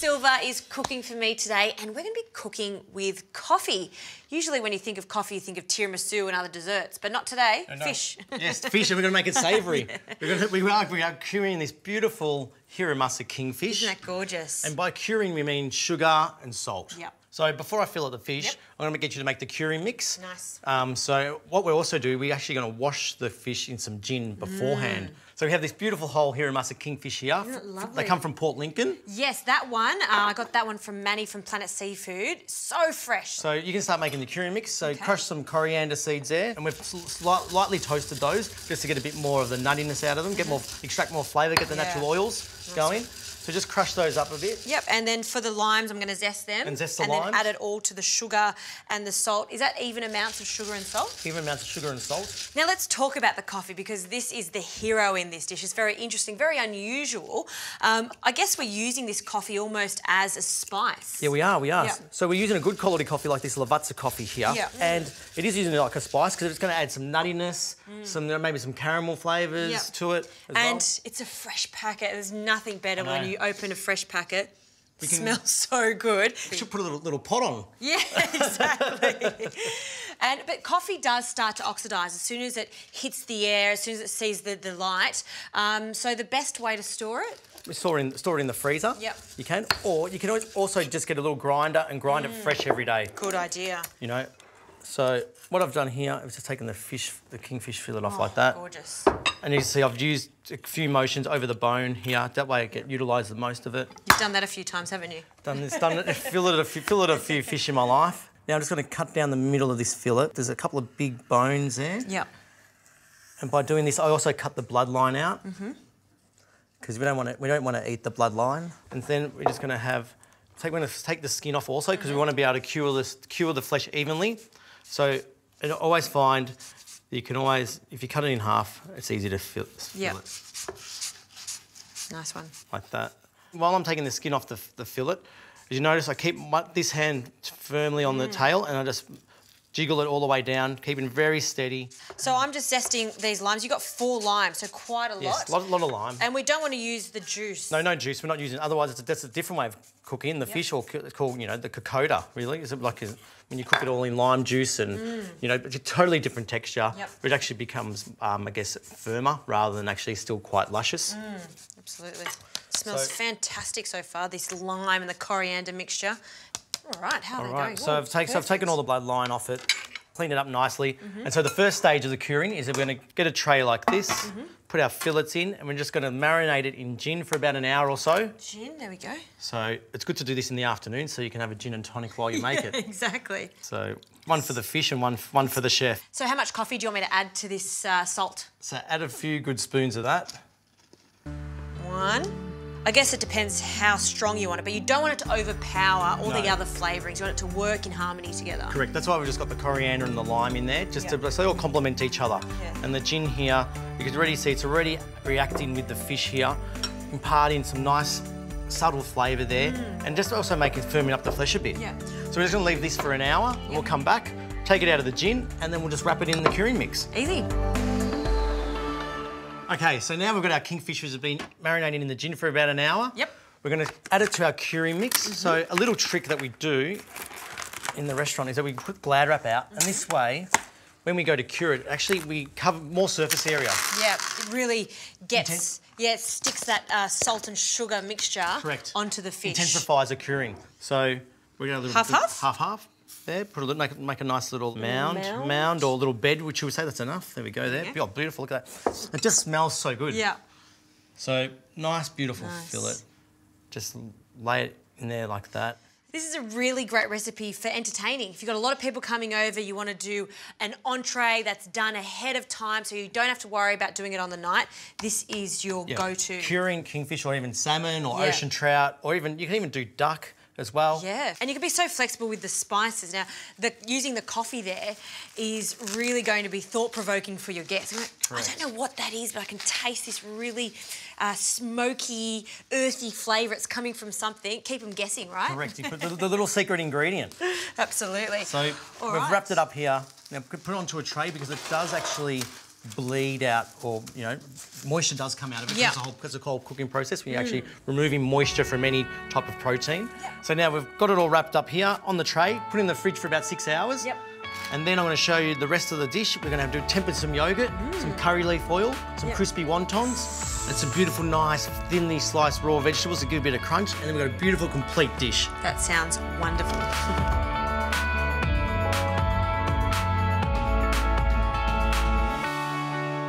Silva is cooking for me today, and we're going to be cooking with coffee. Usually when you think of coffee, you think of tiramisu and other desserts, but not today. No. Fish. Yes, fish, and we're going to make it savoury. Yeah. We are curing this beautiful Hiramasa Kingfish. Isn't that gorgeous? And by curing, we mean sugar and salt. Yep. So before I fillet the fish, I'm going to get you to make the curing mix. Nice. So what we also do, we're actually going to wash the fish in some gin beforehand. So we have this beautiful whole Hiramasa Kingfish here. Isn't it lovely? They come from Port Lincoln. Yes, that one. I got that one from Manny from Planet Seafood. So fresh. So you can start making the curing mix. So crush some coriander seeds there, and we've lightly toasted those just to get a bit more of the nuttiness out of them, extract more flavour, get the natural oils going. So just crush those up a bit. Yep, and then for the limes, I'm going to zest them. And zest the limes. limes. And then add it all to the sugar and the salt. Is that even amounts of sugar and salt? Even amounts of sugar and salt. Now let's talk about the coffee, because this is the hero in this dish. It's very interesting, very unusual. I guess we're using this coffee almost as a spice. Yeah, we are. Yep. So we're using a good quality coffee like this Lavazza coffee here. Yep. And it is using it like a spice because it's going to add some nuttiness, maybe some caramel flavours to it as well. It's a fresh packet. There's nothing better when you open a fresh packet. It smells so good. We should put a little pot on. Yeah, exactly. But coffee does start to oxidise as soon as it hits the air, as soon as it sees the light. So the best way to store it? We store it in the freezer. Yep. You can, or you can also just get a little grinder and grind it fresh every day. Good idea. You know, so what I've done here is just taken the kingfish fillet off like that. Gorgeous. And you see I've used a few motions over the bone here. That way I get utilised the most of it. You've done that a few times, haven't you? Filleted a few fish in my life. Now I'm just going to cut down the middle of this fillet. There's a couple of big bones there. Yep. And by doing this, I also cut the bloodline out because we don't want to eat the bloodline. And then we're just going to take the skin off also because we want to be able to cure the flesh evenly. So I always find that you can always, if you cut it in half, it's easy to fillet it. Nice one. Like that. While I'm taking the skin off the fillet, as you notice, I keep this hand firmly on the tail and I just jiggle it all the way down, keeping it very steady. So I'm just zesting these limes. You've got 4 limes, so quite a lot. Yes, a lot of lime. And we don't want to use the juice. No juice. We're not using. Otherwise, that's a different way of cooking. The fish, it's called, the cocoda. Really, is it like when you cook it all in lime juice and it's a totally different texture. Which actually becomes, I guess, firmer rather than actually still quite luscious. Absolutely. It smells fantastic so far. This lime and the coriander mixture. All right, how are they going? So I've taken all the blood line off it, cleaned it up nicely. And so the first stage of the curing is that we're going to get a tray like this, put our fillets in, and we're just going to marinate it in gin for about an hour or so. Gin, there we go. So it's good to do this in the afternoon so you can have a gin and tonic while you make it. Exactly. So one for the fish and one for the chef. So how much coffee do you want me to add to this salt? So add a few good spoons of that. 1. I guess it depends how strong you want it, but you don't want it to overpower all the other flavourings. You want it to work in harmony together. Correct. That's why we've just got the coriander and the lime in there, so they all complement each other. And the gin here, you can already see it's already reacting with the fish here, imparting some nice subtle flavour there, and just also making firming up the flesh a bit. So we're just going to leave this for an hour, and we'll come back, take it out of the gin, and then we'll just wrap it in the curing mix. Easy. Okay, so now we've got our kingfish which has been marinating in the gin for about an hour. We're going to add it to our curing mix. So a little trick that we do in the restaurant is that we put Glad wrap out, and this way, when we go to cure it, actually we cover more surface area. Yeah, it really gets, it sticks that salt and sugar mixture onto the fish. Intensifies the curing. So we're going to half-half? Half-half. There, make a nice little mound or a little bed, which you would say that's enough. There we go there. Oh, beautiful, look at that. It just smells so good. So nice, beautiful fillet. Just lay it in there like that. This is a really great recipe for entertaining. If you've got a lot of people coming over, you want to do an entree that's done ahead of time so you don't have to worry about doing it on the night. This is your go-to. Curing kingfish or even salmon or ocean trout, or even, you can even do duck as well. Yeah, and you can be so flexible with the spices. Now, using the coffee there is really going to be thought-provoking for your guests. I don't know what that is, but I can taste this really smoky, earthy flavour. It's coming from something. Keep them guessing, right? Correct. You put the little secret ingredient. Absolutely. So we've wrapped it up here. Now put it onto a tray because it does actually bleed out, or moisture does come out of it. Yeah. Because of the whole cooking process, we're actually removing moisture from any type of protein. So now we've got it all wrapped up here on the tray, put it in the fridge for about 6 hours. Yep. And then I'm going to show you the rest of the dish. We're going to temper some yogurt, some curry leaf oil, some crispy wontons, and some beautiful, nice, thinly sliced raw vegetables to give a bit of crunch. And then we've got a beautiful, complete dish. That sounds wonderful.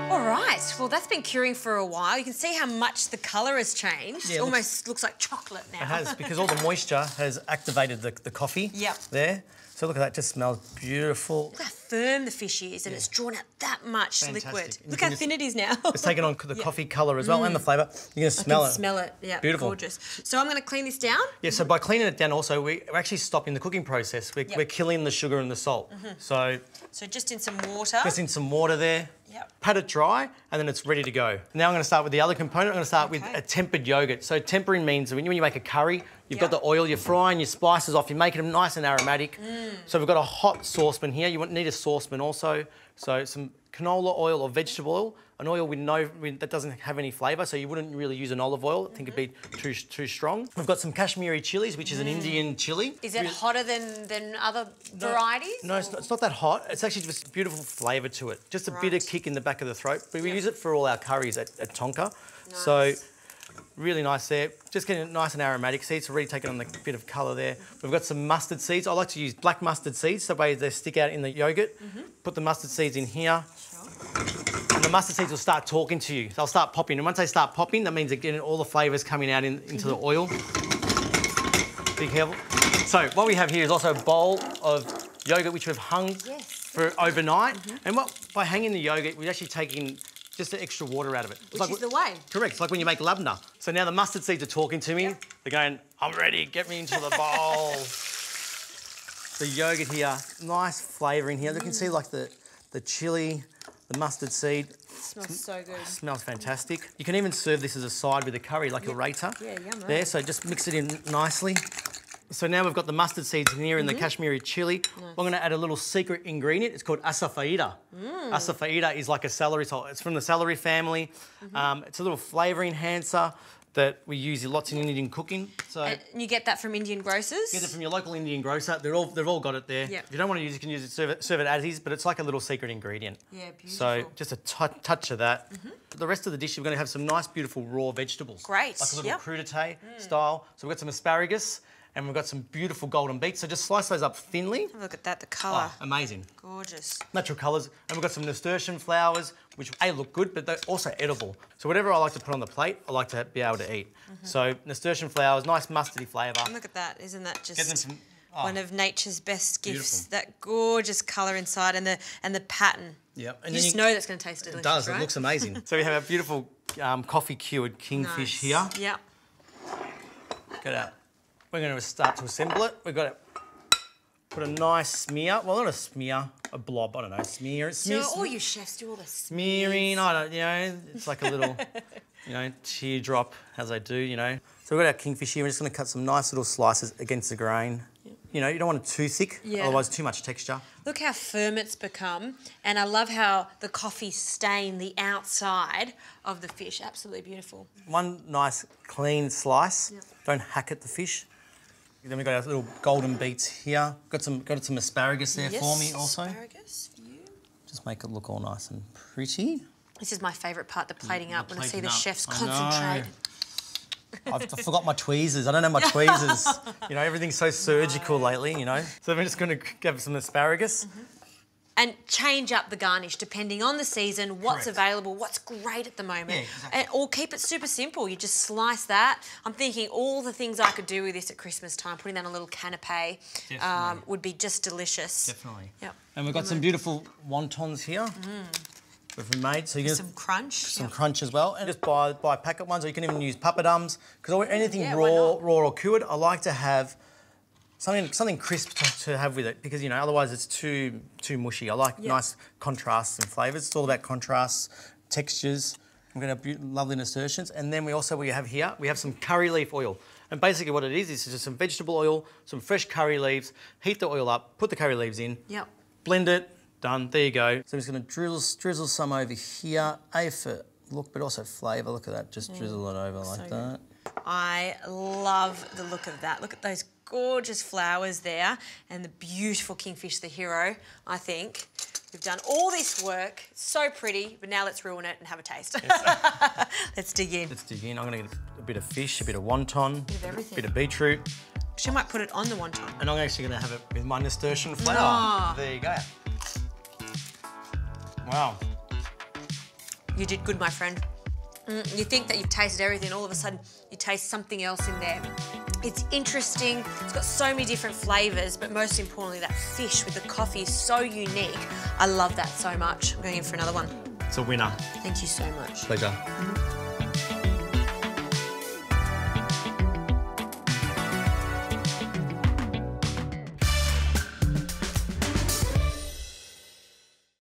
All right, well, that's been curing for a while. You can see how much the colour has changed. Yeah, it almost looks like chocolate now. It has, because all the moisture has activated the coffee there. So look at that, just smells beautiful. Look how firm the fish is, and it's drawn out that much liquid. Look how thin it is now. It's taken on the coffee colour as well, and the flavour. You're going to smell it. Smell it, yeah. Beautiful. Gorgeous. So I'm going to clean this down. Yeah, so by cleaning it down also, we're actually stopping the cooking process. We're killing the sugar and the salt. So just in some water. Just in some water there. Yep. Pat it dry, and then it's ready to go. Now I'm going to start with the other component. I'm going to start with a tempered yogurt. So tempering means when you make a curry, you've got the oil, you're frying your spices off, you're making them nice and aromatic. So we've got a hot saucepan here. You need a saucepan also. So some canola oil or vegetable oil, an oil that doesn't have any flavour, so you wouldn't really use an olive oil. I think it'd be too strong. We've got some Kashmiri chilies, which is an Indian chili. Is it hotter than other varieties? No, it's not that hot. It's actually just a beautiful flavour to it. Just a bit of kick in the back of the throat. But we use it for all our curries at Tonka. Nice. So really nice there. Just getting it nice and aromatic. See, it's already taken on a bit of colour there. We've got some mustard seeds. I like to use black mustard seeds, so they stick out in the yogurt. Put the mustard seeds in here. And the mustard seeds will start talking to you. They'll start popping. And once they start popping, that means they're getting all the flavours coming out into the oil. Be careful. So what we have here is also a bowl of yogurt which we've hung for overnight. And by hanging the yogurt, we're actually taking just the extra water out of it. Which is the way. Correct. It's like when you make labna. So now the mustard seeds are talking to me. They're going, I'm ready, get me into the bowl. The yogurt here, nice flavour in here. You can see like the chilli, the mustard seed. It smells so good. It smells fantastic. You can even serve this as a side with a curry, like a raita. Yeah, yum. There, so just mix it in nicely. So now we've got the mustard seeds in here and the Kashmiri chilli. Nice. I'm going to add a little secret ingredient. It's called Asafoetida. Asafoetida is like a celery salt. It's from the celery family. It's a little flavour enhancer that we use lots in Indian cooking. So and you get that from Indian grocers? Get it from your local Indian grocer. They've all got it there. Yep. If you don't want to use it, you can use it, serve it as is, but it's like a little secret ingredient. Yeah, beautiful. So just a touch of that. The rest of the dish, we're going to have some nice, beautiful raw vegetables. Great. Like a little crudité style. So we've got some asparagus and we've got some beautiful golden beets. So just slice those up thinly. Look at that, the colour. Oh, amazing. Gorgeous. Natural colours. And we've got some nasturtium flowers, which look good, but they're also edible. So whatever I like to put on the plate, I like to be able to eat. So nasturtium flowers, nice mustardy flavour. Look at that, isn't that just one of nature's best gifts? Beautiful. That gorgeous colour inside and the pattern. Yep. And you just know that's going to taste delicious, It does, right? It looks amazing. So we have a beautiful coffee cured kingfish here. Yep. We're going to start to assemble it. We've got to put a nice smear. Well, not a smear, a blob. I don't know. Smear. So all you chefs do all the smearing. I don't. It's like a little, teardrop as I do. So we've got our kingfish here. We're just going to cut some nice little slices against the grain. You don't want it too thick, otherwise too much texture. Look how firm it's become, and I love how the coffee stained the outside of the fish. Absolutely beautiful. One nice clean slice. Don't hack at the fish. Then we've got our little golden beets here. Got some asparagus there for me also. Asparagus for you. Just make it look all nice and pretty. This is my favourite part, the plating up, when I see the chefs concentrate. I forgot my tweezers. I don't have my tweezers. Everything's so surgical lately, So I'm just going to grab some asparagus. And change up the garnish depending on the season, what's available, what's great at the moment. Yeah, exactly. Or keep it super simple. You just slice that. I'm thinking all the things I could do with this at Christmas time, putting that on a little canapé would be just delicious. Definitely. Yep. And we've got some beautiful wontons here. We've made. So you some crunch. Some crunch as well. And just buy packet ones, or you can even use papadums. Because anything raw or cured, I like to have something crisp to have with it, because otherwise it's too mushy. I like nice contrasts and flavours. It's all about contrasts, textures. We're going to have lovely nasturtiums, and then we have some curry leaf oil. And basically what it is just some vegetable oil, some fresh curry leaves. Heat the oil up, put the curry leaves in, blend it, done. There you go. So I'm just going to drizzle some over here. A for look, but also flavour. Look at that. Just drizzle it over like that. I love the look of that. Look at those gorgeous flowers there and the beautiful kingfish, the hero, I think. We've done all this work, so pretty, but now let's ruin it and have a taste. Yes. Let's dig in. Let's dig in. I'm going to get a bit of fish, a bit of wonton, a bit of everything. A bit of beetroot. She might put it on the wonton. And I'm actually going to have it with my nasturtium flour. Oh. There you go. Wow. You did good, my friend. You think that you've tasted everything, all of a sudden you taste something else in there. It's interesting, it's got so many different flavours, but most importantly, that fish with the coffee is so unique. I love that so much. I'm going in for another one. It's a winner. Thank you so much. Pleasure.